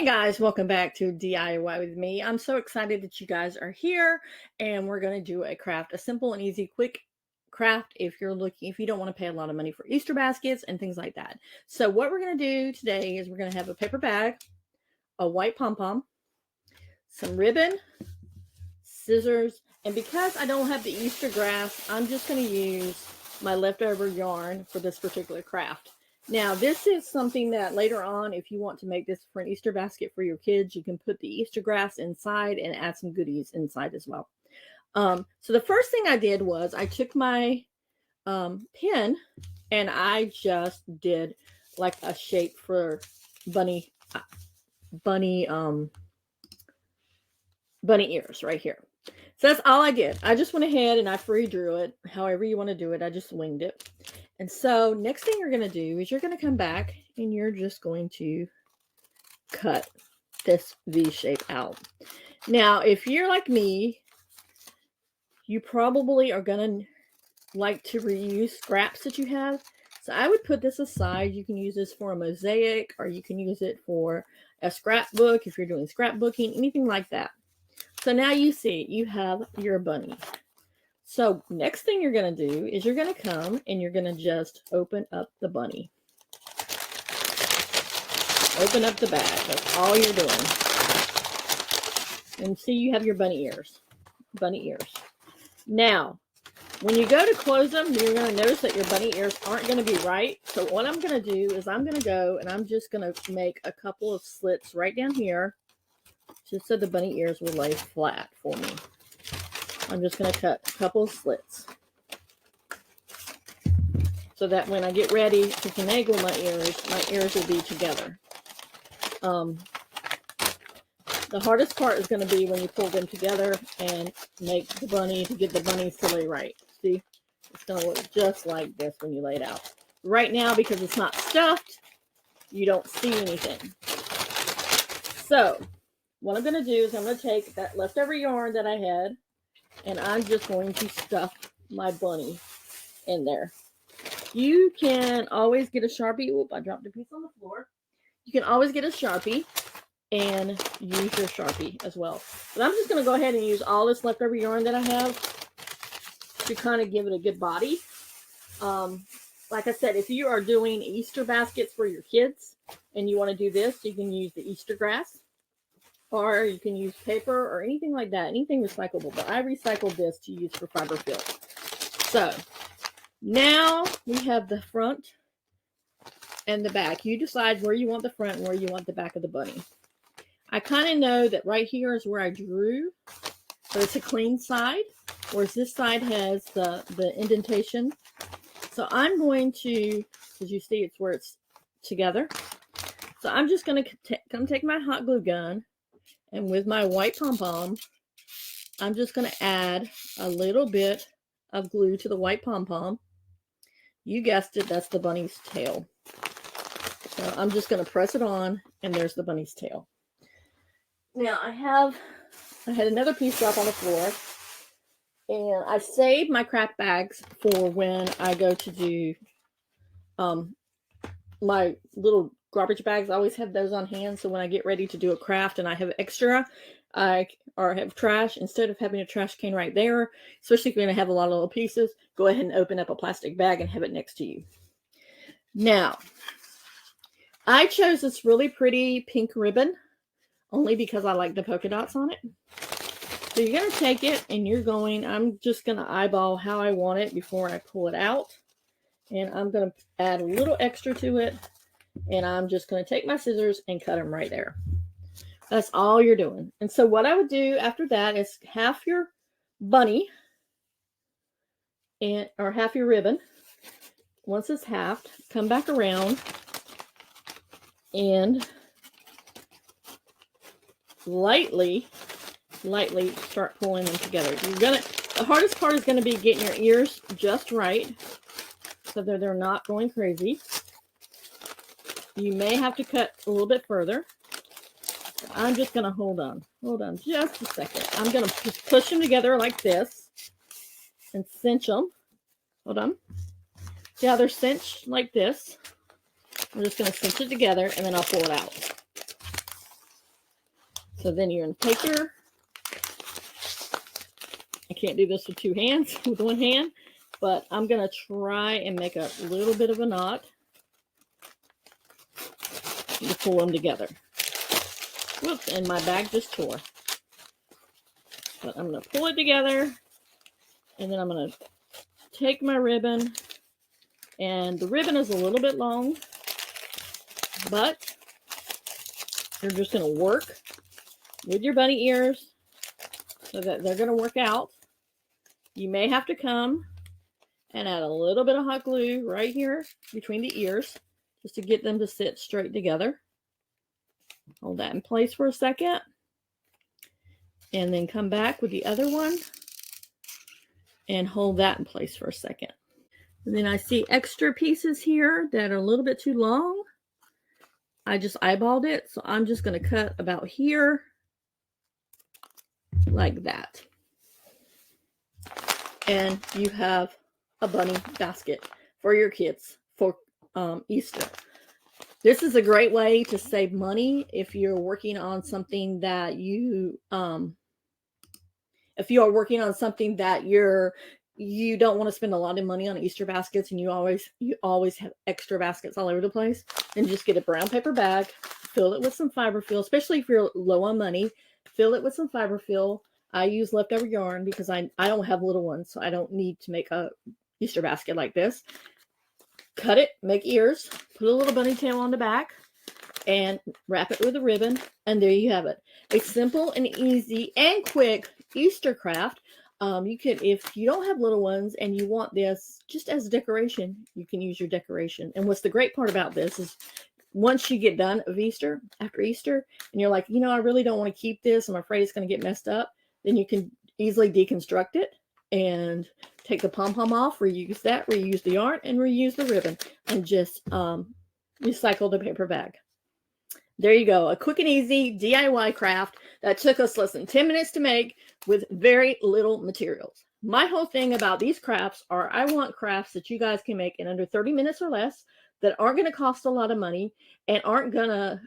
guys, welcome back to DIY with me. I'm so excited that you guys are here and we're going to do a craft, a simple and easy quick craft if you don't want to pay a lot of money for Easter baskets and things like that. So what we're going to do today is we're going to have a paper bag, a white pom-pom, some ribbon, scissors, and because I don't have the Easter grass, I'm just going to use my leftover yarn for this particular craft. Now, this is something that later on, if you want to make this for an Easter basket for your kids, you can put the Easter grass inside and add some goodies inside as well. So the first thing I did was I took my pin and I just did like a shape for bunny ears right here. So that's all I did. I just went ahead and I free drew it. However you want to do it, I just winged it. And so next thing you're going to do is you're going to come back and you're just going to cut this V shape out. Now, if you're like me, you probably are going to like to reuse scraps that you have. So I would put this aside. You can use this for a mosaic or you can use it for a scrapbook if you're doing scrapbooking, anything like that. So now you see you have your bunny. So next thing you're going to do is you're going to come and you're going to just open up the bunny. Open up the bag. That's all you're doing. And see you have your bunny ears. Bunny ears. Now, when you go to close them, you're going to notice that your bunny ears aren't going to be right. So what I'm going to do is I'm going to go and I'm just going to make a couple of slits right down here, just so the bunny ears will lay flat for me. I'm just going to cut a couple of slits so that when I get ready to finagle my ears will be together. The hardest part is going to be when you pull them together and make the bunny, to get the bunnies to lay right. See, it's going to look just like this when you lay it out. Right now, because it's not stuffed, you don't see anything. So what I'm going to do is I'm going to take that leftover yarn that I had and I'm just going to stuff my bunny in there. You can always get a Sharpie. Oop, I dropped a piece on the floor. You can always get a Sharpie and use your Sharpie as well. But I'm just going to go ahead and use all this leftover yarn that I have to kind of give it a good body. Like I said, if you are doing Easter baskets for your kids and you want to do this, you can use the Easter grass. Or you can use paper or anything like that, anything recyclable. But I recycled this to use for fiber fill. So now we have the front and the back. You decide where you want the front and where you want the back of the bunny. I kind of know that right here is where I drew, but it's a clean side, whereas this side has the indentation. So I'm going to, as you see, it's where it's together. So I'm just going to come take my hot glue gun. And with my white pom-pom, I'm just going to add a little bit of glue to the white pom-pom. You guessed it, that's the bunny's tail. So I'm just going to press it on, and there's the bunny's tail. Now I had another piece drop on the floor, and I saved my craft bags for when I go to do my little garbage bags. I always have those on hand, so when I get ready to do a craft and I have extra, or have trash, instead of having a trash can right there, especially if you're going to have a lot of little pieces, go ahead and open up a plastic bag and have it next to you. Now, I chose this really pretty pink ribbon only because I like the polka dots on it. So you're going to take it and I'm just going to eyeball how I want it before I pull it out. And I'm going to add a little extra to it. And I'm just going to take my scissors and cut them right there. That's all you're doing. And so what I would do after that is half your bunny or half your ribbon. Once it's halved, come back around and lightly start pulling them together. The hardest part is going to be getting your ears just right so that they're not going crazy. You may have to cut a little bit further. I'm just going to hold on just a second. I'm going to just push them together like this and cinch them. Hold on. See how they're cinched like this? I'm just going to cinch it together and then I'll pull it out. So then you're going to take your, I can't do this with two hands, with one hand, but I'm going to try and make a little bit of a knot to pull them together. Whoops, and my bag just tore. But I'm going to pull it together, and then I'm going to take my ribbon, and the ribbon is a little bit long, but you're just going to work with your bunny ears so that they're going to work out. You may have to come and add a little bit of hot glue right here between the ears just to get them to sit straight together. Hold that in place for a second. And then come back with the other one and hold that in place for a second. And then I see extra pieces here that are a little bit too long. I just eyeballed it, so I'm just going to cut about here like that. And you have a bunny basket for your kids for Easter. This is a great way to save money if you're working on something that you don't want to spend a lot of money on Easter baskets, and you always have extra baskets all over the place. And just get a brown paper bag, fill it with some fiberfill, especially if you're low on money. Fill it with some fiberfill. I use leftover yarn because I don't have little ones, so I don't need to make a Easter basket like this. Cut it, make ears, put a little bunny tail on the back, and wrap it with a ribbon, and there you have it. A simple and easy and quick Easter craft. You can, if you don't have little ones and you want this just as a decoration, you can use your decoration. And what's the great part about this is once you get done of Easter, after Easter, and you're like, you know, I really don't want to keep this, I'm afraid it's going to get messed up, then you can easily deconstruct it and take the pom-pom off, reuse that, reuse the yarn, and reuse the ribbon, and just recycle the paper bag. There you go. A quick and easy DIY craft that took us less than 10 minutes to make with very little materials. My whole thing about these crafts are I want crafts that you guys can make in under 30 minutes or less, that aren't going to cost a lot of money, and aren't going to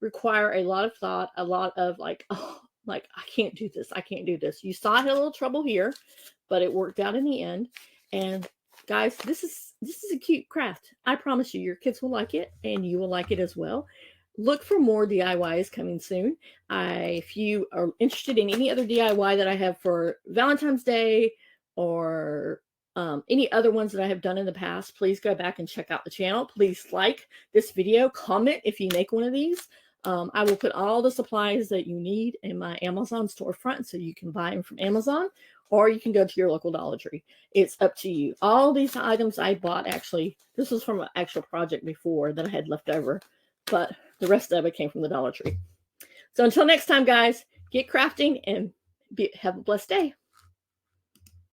require a lot of thought, a lot of like, oh, like, I can't do this. I can't do this. You saw I had a little trouble here, but it worked out in the end. And guys, this is a cute craft. I promise you, your kids will like it, and you will like it as well. Look for more DIYs coming soon. If you are interested in any other DIY that I have for Valentine's Day, or any other ones that I have done in the past, please go back and check out the channel. Please like this video, comment if you make one of these. I will put all the supplies that you need in my Amazon storefront, so you can buy them from Amazon, or you can go to your local Dollar Tree. It's up to you. All these items I bought, actually, this was from an actual project before that I had left over, but the rest of it came from the Dollar Tree. So until next time, guys, get crafting and have a blessed day.